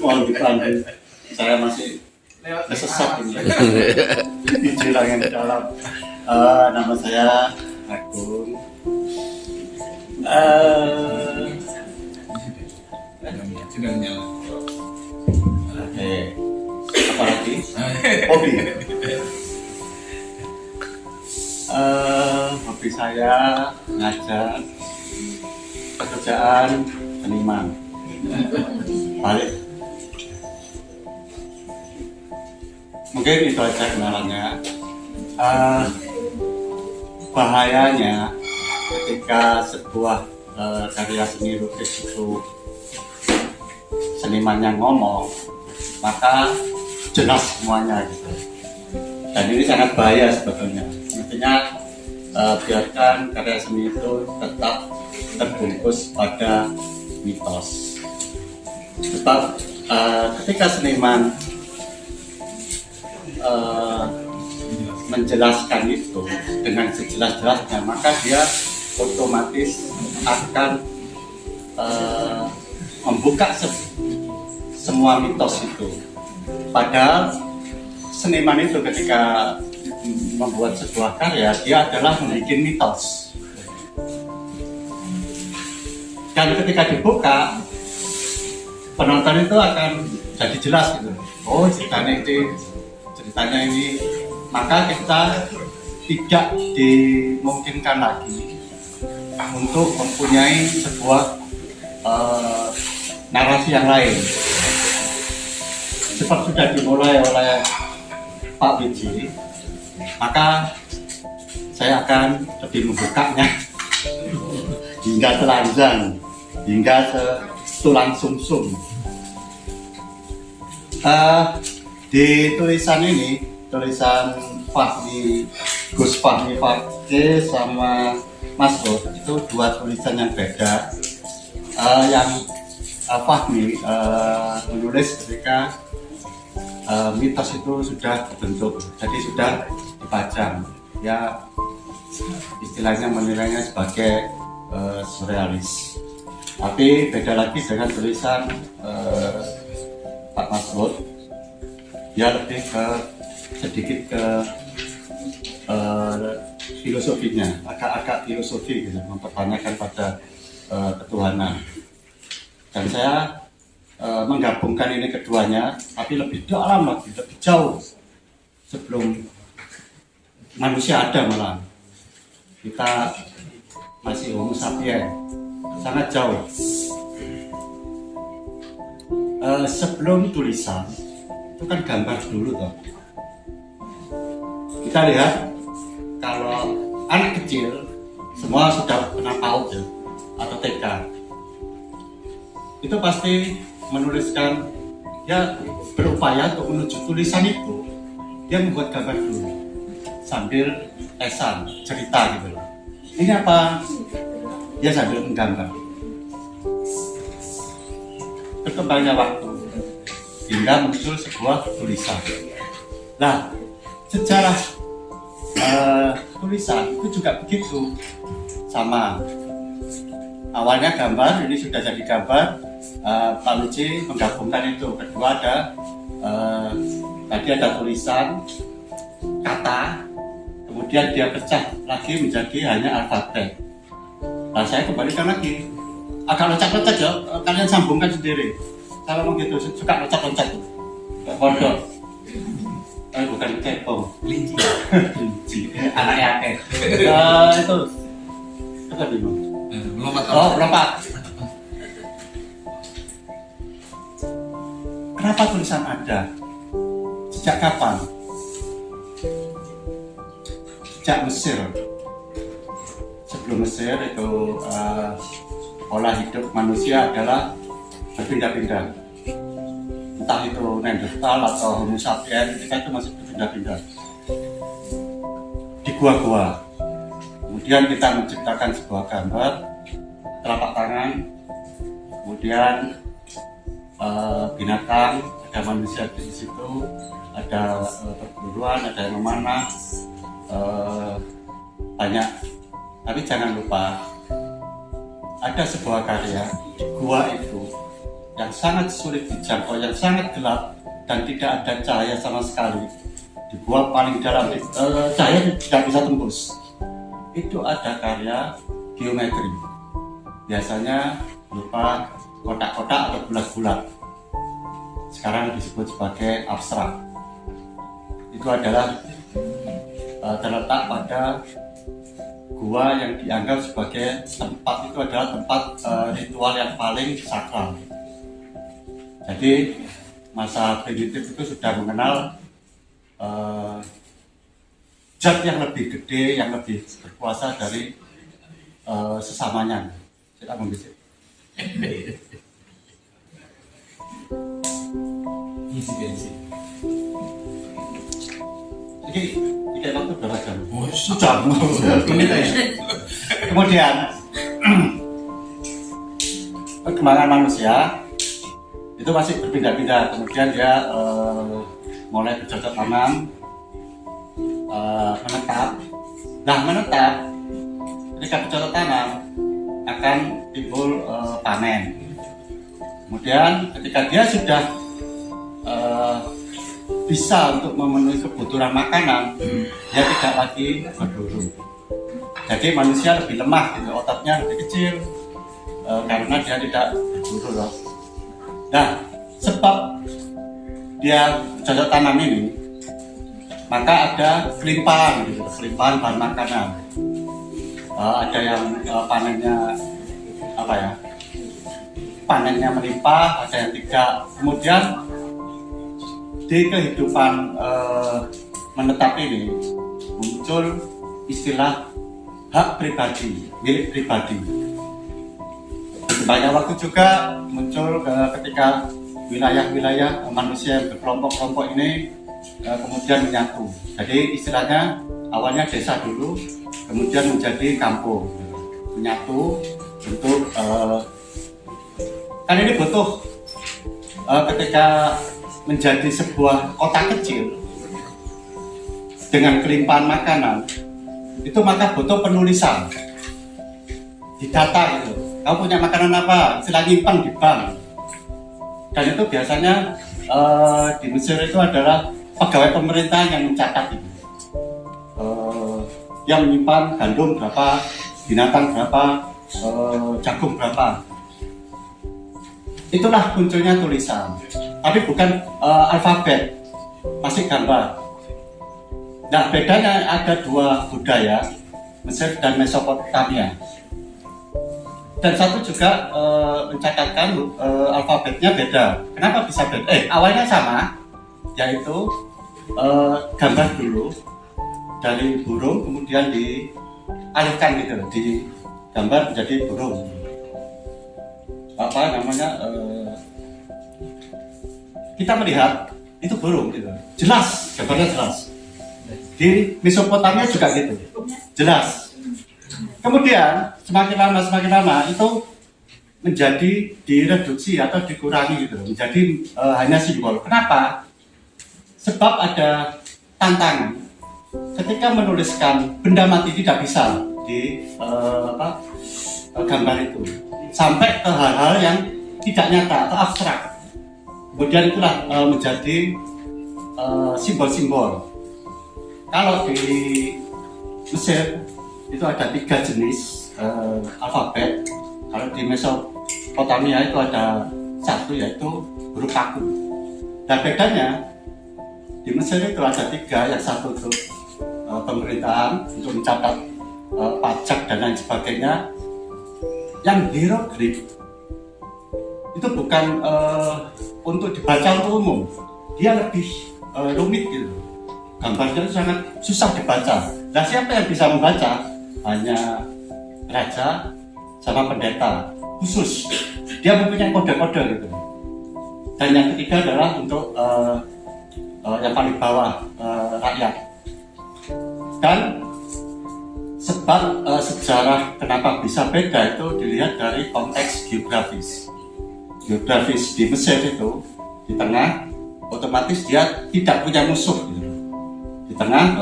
Mohon dibantu. Saya masih tersesat ini. Di jurang yang dalam. Nama saya Agung. Oke. Apa lagi? Hobi. Hobi saya ngajar, pekerjaan seniman. Balik. Mungkin itu aja kenalannya. Bahayanya ketika sebuah karya seni lukis itu senimannya ngomong, maka jelas semuanya gitu. Dan ini sangat bahaya sebetulnya. Mestinya biarkan karya seni itu tetap terbungkus pada mitos. Sebab ketika seniman menjelaskan itu dengan sejelas-jelasnya, maka dia otomatis akan membuka semua mitos itu. Padahal seniman itu ketika membuat sebuah karya, dia adalah membuat mitos. Dan ketika dibuka, penonton itu akan jadi jelas gitu. Oh, ceritanya ini, maka kita tidak dimungkinkan lagi untuk mempunyai sebuah narasi yang lain. Seperti sudah dimulai oleh Pak Wiji, maka saya akan lebih membukanya hingga telanjang, hingga tulang sumsum. Di tulisan ini, tulisan Gus Fahmi Fakih sama Mas Rod, itu dua tulisan yang beda. Yang Fahmi menulis ketika mitos itu sudah terbentuk, jadi sudah dipajang. Ya, istilahnya menilainya sebagai surrealis. Tapi beda lagi dengan tulisan Pak Mas Rod. Dia lebih sedikit ke filosofinya, agak filosofi gitu, mempertanyakan pada ketuhanan. Dan saya menggabungkan ini keduanya, tapi lebih dalam lagi, lebih jauh sebelum manusia ada malah. Kita masih Homo sapiens, sangat jauh. Sebelum tulisan itu kan gambar dulu toh. Kita lihat kalau anak kecil semua sudah pernah PAUD ya, atau TK, itu pasti menuliskan, ya berupaya untuk menuju tulisan itu, dia membuat gambar dulu sambil lesan cerita gitu loh. Ini apa? Dia sambil menggambar. Berkembangnya waktu hingga muncul sebuah tulisan. Nah, sejarah tulisan itu juga begitu, sama. Awalnya gambar, ini sudah jadi gambar. Pak Luci menggabungkan itu. Kedua tadi ada tulisan kata, kemudian dia pecah lagi menjadi hanya alfabet. Nah, saya kembalikan lagi, agak loncat-loncat ya, kalian sambungkan sendiri. Saya memang gitu, suka loncat-loncat tuh, kayak pondok. Bukan cepong, kelinci. Anak yakin. Itu tadi mau. Melompat. Oh, melompat. Kenapa tulisan ada? Sejak kapan? Sejak Mesir. Sebelum Mesir itu pola hidup manusia adalah berpindah-pindah. Entah itu Neanderthal atau Homo sapiens, kita itu masih berpindah-pindah di gua-gua. Kemudian kita menciptakan sebuah gambar telapak tangan, kemudian binatang, ada manusia di situ, ada perburuan, ada yang memanah, banyak. Tapi jangan lupa ada sebuah karya di gua itu yang sangat sulit dijangkau, yang sangat gelap dan tidak ada cahaya sama sekali. Di gua paling dalam, cahaya tidak bisa tembus. Itu ada karya geometri. Biasanya berupa kotak-kotak atau bulat-bulat. Sekarang disebut sebagai abstrak. Itu adalah terletak pada gua yang dianggap sebagai tempat, itu adalah tempat ritual yang paling sakral. Jadi masa primitif itu sudah mengenal zat yang lebih gede, yang lebih berkuasa dari sesamanya. Kita membisik. Isi bensin. Ini waktu berapa jam? Oh, Jam. Menit ya. Kemudian perkembangan manusia itu masih berpindah-pindah. Kemudian dia mulai bercocok tanam, menetap. Nah, menetap ketika bercocok tanam akan timbul panen. Kemudian ketika dia sudah bisa untuk memenuhi kebutuhan makanan, dia tidak lagi berburu. Jadi manusia lebih lemah, gitu, ototnya lebih kecil karena dia tidak berburu loh. Nah, sebab dia cocok tanam ini, maka ada kelimpahan, gitu, kelimpahan bahan makanan. Ada yang panennya apa ya? Panennya melimpah, ada yang tidak. Kemudian di kehidupan menetap ini muncul istilah hak pribadi, milik pribadi. Banyak waktu juga muncul ketika wilayah-wilayah manusia yang berkelompok-kelompok ini kemudian menyatu. Jadi istilahnya awalnya desa dulu, kemudian menjadi kampung, menyatu untuk kan ini butuh ketika menjadi sebuah kota kecil dengan kelimpahan makanan, itu maka butuh penulisan, didata gitu. Kamu punya makanan apa? Istilah nyimpan di bank. Dan itu biasanya di Mesir itu adalah pegawai pemerintah yang mencatat itu. Yang menyimpan gandum berapa, binatang berapa, jagung berapa. Itulah munculnya tulisan. Tapi bukan alfabet, masih gambar. Nah, bedanya ada dua budaya, Mesir dan Mesopotamia. Dan satu juga mencatatkan alfabetnya beda. Kenapa bisa beda? Awalnya sama, yaitu gambar dulu dari burung, kemudian dialihkan gitu, digambar menjadi burung. Apa namanya? Kita melihat itu burung gitu, jelas, gambarnya jelas. Di Mesopotamia juga gitu, jelas. Kemudian semakin lama itu menjadi direduksi atau dikurangi gitu, menjadi hanya simbol. Kenapa? Sebab ada tantangan. Ketika menuliskan benda mati tidak bisa di gambar itu, sampai ke hal-hal yang tidak nyata atau abstrak. Kemudian itulah menjadi simbol-simbol. Kalau di Mesir itu ada 3 jenis alfabet. Kalau di Mesopotamia itu ada 1, yaitu huruf kaku. Dan bedanya di Mesir itu ada 3, yang 1 untuk pemerintahan untuk mencatat pajak dan lain sebagainya. Yang hieroglif itu bukan untuk dibaca untuk umum, dia lebih rumit gitu. Gambarnya itu sangat susah dibaca. Nah, siapa yang bisa membaca? Hanya raja sama pendeta khusus. Dia mempunyai kode-kode gitu. Dan yang ketiga adalah untuk yang paling bawah, rakyat. Dan sebab sejarah kenapa bisa beda itu dilihat dari konteks geografis. Geografis di Mesir itu di tengah, otomatis dia tidak punya musuh gitu. Di tengah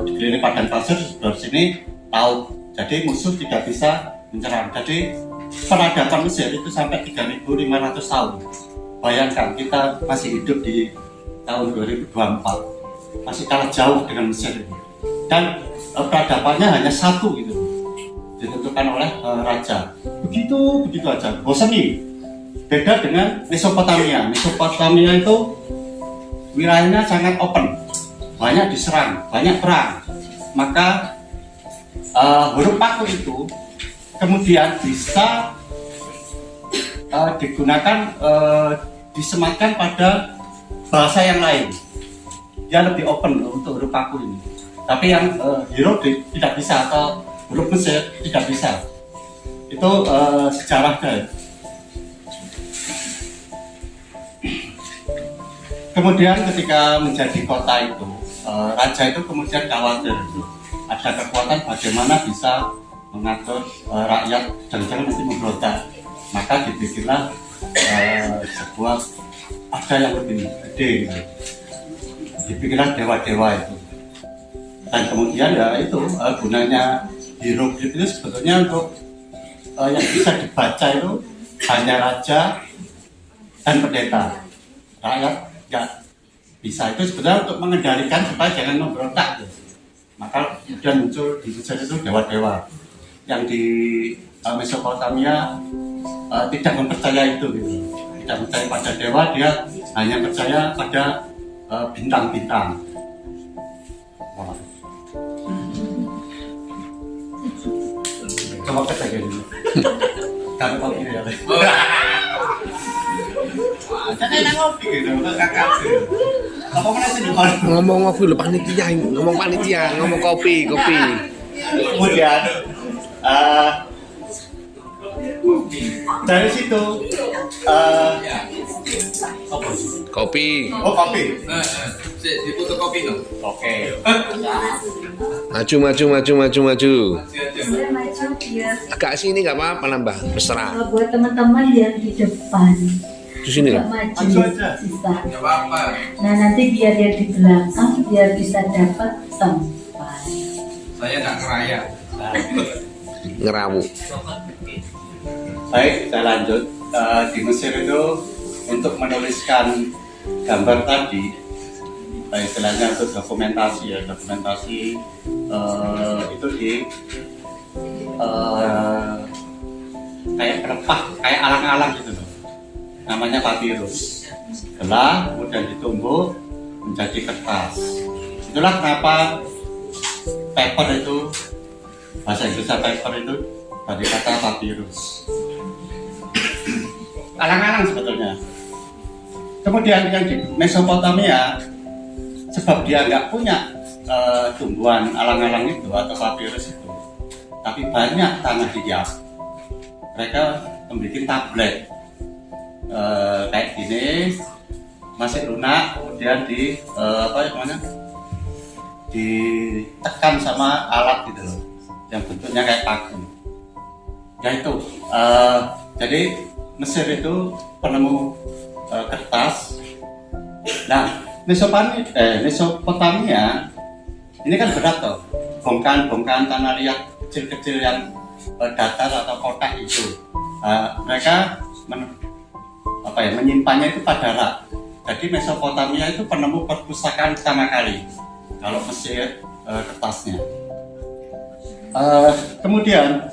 dikelilingi padang pasir, sebelah sini laut, jadi musuh tidak bisa menyerang. Jadi peradaban Mesir itu sampai 3.500 tahun. Bayangkan kita masih hidup di tahun 2024, masih kalah jauh dengan Mesir ini. Dan peradabannya hanya satu gitu, ditentukan oleh raja. Begitu aja, bosan nih. Beda dengan Mesopotamia. Mesopotamia itu wilayahnya sangat open, banyak diserang, banyak perang. Maka huruf paku itu kemudian bisa digunakan, disematkan pada bahasa yang lain. Dia lebih open untuk huruf paku ini. Tapi yang hieroglif tidak bisa, atau huruf Mesir tidak bisa. Itu sejarahnya. Kemudian ketika menjadi kota itu, raja itu kemudian khawatir. Ada kekuatan bagaimana bisa mengatur rakyat, jangan-jangan nanti memberontak. Maka dibikinlah sebuah, ada yang lebih gede gitu. Dibikinlah dewa-dewa itu. Dan kemudian ya itu gunanya hieroglif itu sebetulnya untuk yang bisa dibaca itu hanya raja dan pendeta. Rakyat nggak bisa, itu sebetulnya untuk mengendalikan supaya jangan memberontak gitu. Maka kemudian muncul di Mesir itu dewa-dewa. Yang di Mesopotamia tidak mempercaya itu gitu. Tidak percaya pada dewa, dia hanya percaya pada bintang-bintang. Coba kita gini. Kami kopi ya. Jangan enak kopi gitu, kakak. Apa mana sih ngomong kopi lu panitia, ngomong panitia, ngomong kopi. Kemudian dari situ apa sih? Kopi. Oh, kopi. Diputar kopi dong. Oke. Maju. Saya maju biar Agak sini nggak apa-apa nambah, mesra. buat teman-teman yang di depan Di sini nggak loh. maju Maju aja. sisa. Gak apa-apa. Nah nanti biar yang di belakang biar bisa dapat tempat. Saya nggak keraya. Ngerawu. Baik, saya lanjut. Di Mesir itu untuk menuliskan gambar tadi, istilahnya untuk dokumentasi ya, dokumentasi itu di kayak pelepah, kayak alang-alang gitu loh. Namanya papirus. Gelap, kemudian ditumbuk menjadi kertas. Itulah kenapa paper itu, bahasa Inggrisnya paper itu dari kata papirus. Alang-alang sebetulnya. Kemudian yang di Mesopotamia, sebab dia nggak punya tumbuhan alang-alang itu atau papirus itu, tapi banyak tanah liat, mereka membuat tablet kayak gini, masih lunak, kemudian di ditekan sama alat gitu loh, yang bentuknya kayak paku. Ya itu, jadi Mesir itu penemu kertas. Nah, Mesopotamia ini kan berat toh, bongkahan tanah liat kecil-kecil yang datar atau kotak itu. Mereka menyimpannya itu pada rak. Jadi Mesopotamia itu penemu perpustakaan pertama kali. Kalau Mesir kertasnya. Kemudian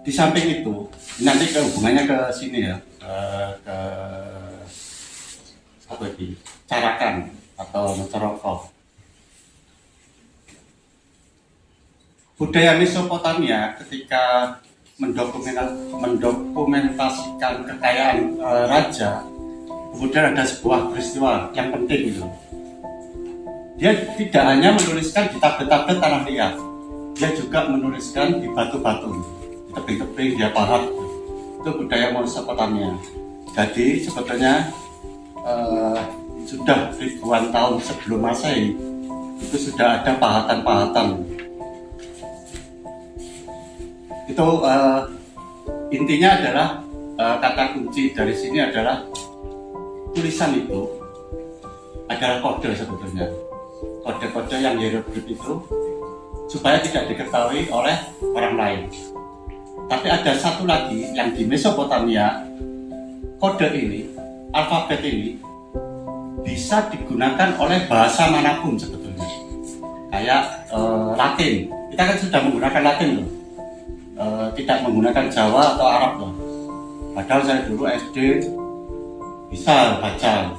di samping itu, nanti hubungannya ke sini ya, ke apa lagi, Carakan atau Mecerokov. Budaya Mesopotamia ketika mendokumentasikan kekayaan raja, kemudian ada sebuah peristiwa yang penting gitu. Dia tidak hanya menuliskan di tablet-tablet tanah liat, dia juga menuliskan di batu-batu. Tebing-tebing dia pahat. Itu budaya Mesopotamia. Jadi sebetulnya sudah ribuan tahun sebelum Masehi itu sudah ada pahatan-pahatan. Itu intinya adalah kata kunci dari sini adalah tulisan itu adalah kode sebetulnya. kode-kode yang hieroglif itu supaya tidak diketahui oleh orang lain. Tapi ada satu lagi yang di Mesopotamia, kode ini, alfabet ini bisa digunakan oleh bahasa manapun sebetulnya. Kayak Latin, kita kan sudah menggunakan Latin loh, tidak menggunakan Jawa atau Arab loh. Padahal saya dulu SD bisa baca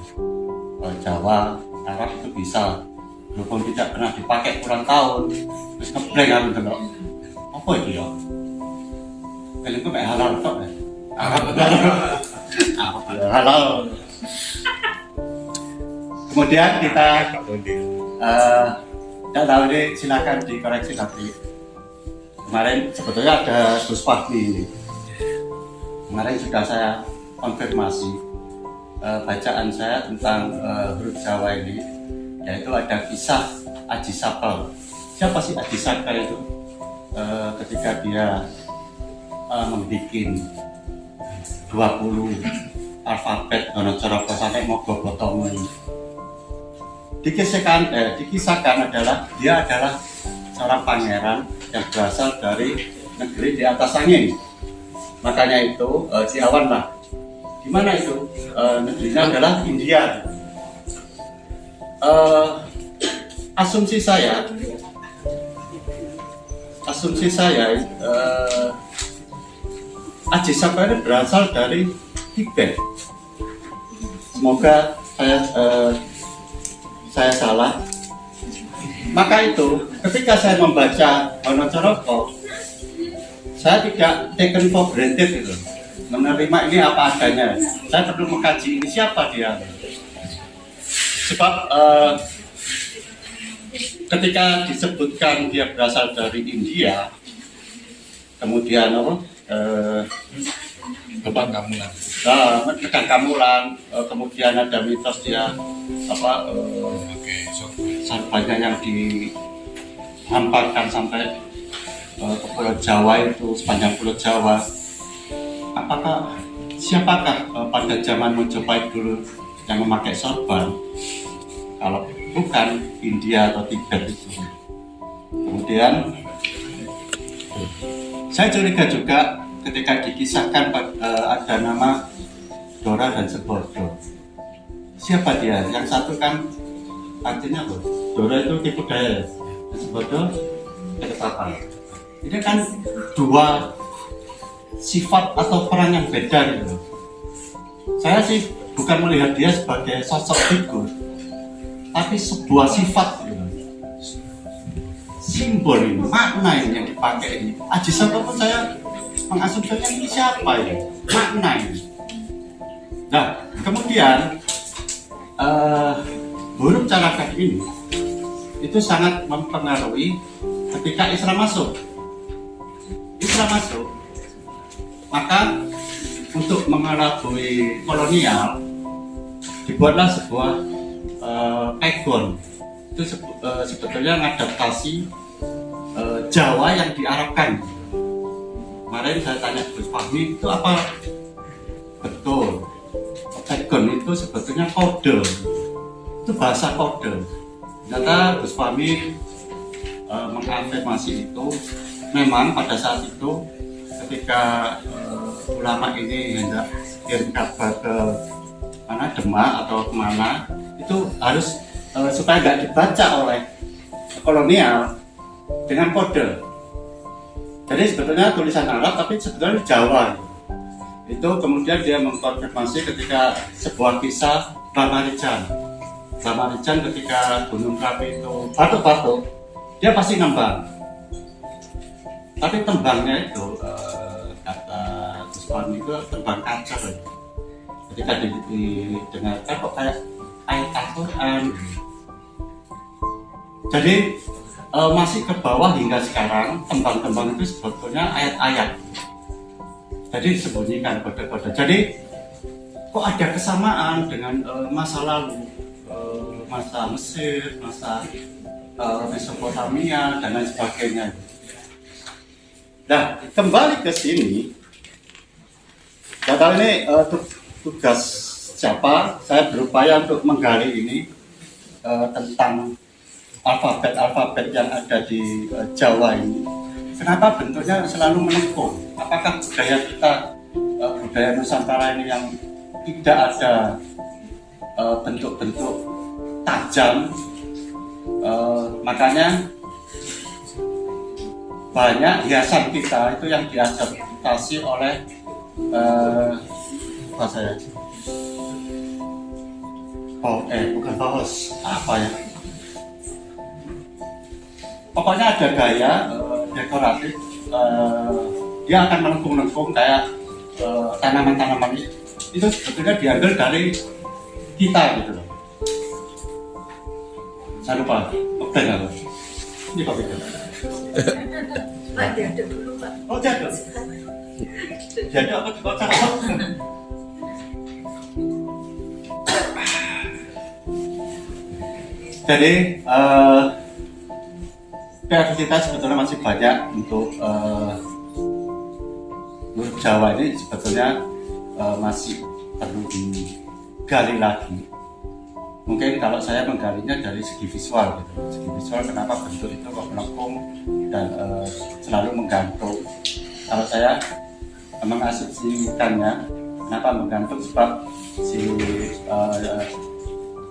Jawa, Arab itu bisa, walaupun tidak pernah dipakai puluhan tahun. Terus ngeblank aku dulu, apa itu ya? Kalian kok kayak halal tok ya? Halal. Kemudian kita tidak tahu ini, silakan dikoreksi nanti. Kemarin sebetulnya ada Gus Fahmi ini. Kemarin sudah saya konfirmasi bacaan saya tentang huruf Jawa ini, yaitu ada kisah Aji Sapal. Siapa sih Aji Sapal itu? Ketika dia membuat 20 alfabet Donocoroko sampai Mogobotomo ini. Dikisahkan adalah dia adalah seorang pangeran yang berasal dari negeri di atas angin. Makanya itu di awan lah. Di mana itu? Negerinya adalah India. Asumsi saya Aji Sapal ini berasal dari Tibet. Semoga saya salah. Maka itu ketika saya membaca Donocoroko, saya tidak taken for granted gitu, menerima ini apa adanya. Saya perlu mengkaji ini siapa dia. Sebab ketika disebutkan dia berasal dari India, kemudian Depan Kamulan. Tekan Kamulan, kemudian ada mitos dia banyak yang dihamparkan sampai ke Pulau Jawa itu, sepanjang Pulau Jawa. Siapakah pada zaman Majapahit dulu yang memakai sorban? Kalau bukan India atau Tibet itu. Kemudian saya curiga juga ketika dikisahkan ada nama Dora dan Sebodo. Siapa dia? Yang satu kan artinya apa? Dora itu tipu daya, Sebodo ketetapan. Ini kan dua sifat atau peran yang beda gitu. Saya sih bukan melihat dia sebagai sosok figur, tapi sebuah sifat gitu. Simbol ini, makna ini yang dipakai ini. Aji Sapal pun saya mengasumsikan ini siapa ini, makna ini. Nah, kemudian huruf Carakat ini itu sangat mempengaruhi ketika Islam masuk. Maka untuk mengelabui kolonial dibuatlah sebuah pegon. Itu sebetulnya mengadaptasi Jawa yang diarabkan. Kemarin saya tanya Gus Fahmi, itu apa? Betul, pegon itu sebetulnya kode, itu bahasa kode. Ternyata Gus Fahmi mengafirmasi itu. Memang pada saat itu ketika ulama ini hendak kirim kabar ke mana, Demak atau kemana, itu harus supaya nggak dibaca oleh kolonial dengan kode. Jadi sebetulnya tulisan Arab tapi sebetulnya Jawa. Itu kemudian dia mengkonfirmasi ketika sebuah kisah Bamarijan ketika Gunung Merapi itu batuk-batuk, dia pasti nembang. Tapi tembangnya itu kata Gus Fahmi itu tembang kacar. Ketika didengarkan kok kayak ayat Al-Quran. Jadi masih ke bawah hingga sekarang tembang-tembang itu sebetulnya ayat-ayat. Jadi disembunyikan kode-kode. Jadi kok ada kesamaan dengan masa lalu, masa Mesir, masa Mesopotamia dan lain sebagainya. Nah, kembali ke sini. Saya tahu ini tugas siapa. Saya berupaya untuk menggali ini tentang alfabet yang ada di Jawa ini, kenapa bentuknya selalu melengkung? Apakah budaya kita, budaya Nusantara ini yang tidak ada bentuk-bentuk tajam, makanya banyak hiasan kita itu yang diadaptasi oleh apa saya? Bukan paus, apa ya? Pokoknya ada gaya dekoratif, dia akan melengkung-lengkung kayak tanaman-tanaman itu sebetulnya diambil dari kita gitu loh. Saya lupa, oke nggak? Ini kopi. Pak, diaduk dulu, Pak. Oh, jadul. Jadi apa tuh kocak? Jadi PR kita sebetulnya masih banyak untuk huruf Jawa ini sebetulnya masih perlu digali lagi. Mungkin kalau saya menggalinya dari segi visual gitu. Segi visual kenapa bentuk itu kok melengkung dan selalu menggantung. Kalau saya mengasumsikannya kenapa menggantung sebab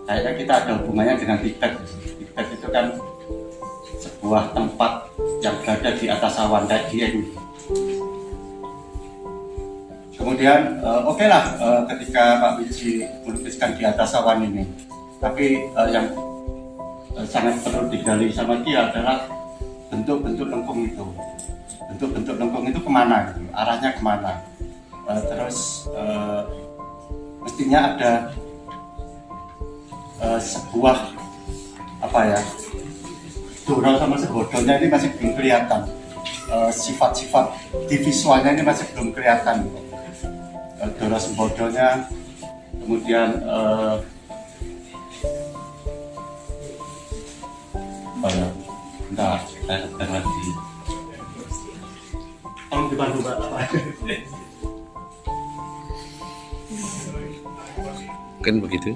kayaknya kita ada hubungannya dengan Tibet. Tibet itu kan sebuah tempat yang berada di atas awan kayak Dieng. Kemudian oke lah ketika Pak Wiji melukiskan di atas awan ini, tapi yang sangat perlu digali sama dia adalah bentuk-bentuk lengkung itu. Bentuk-bentuk lengkung itu kemana gitu, arahnya kemana. Terus mestinya ada sebuah apa ya, Dora sama Sebodonya ini masih belum kelihatan, sifat-sifat di visualnya ini masih belum kelihatan. Dora Sebodonya, kemudian apa ya, enggak, saya sedang lagi tolong dibantu Pak. Mungkin begitu.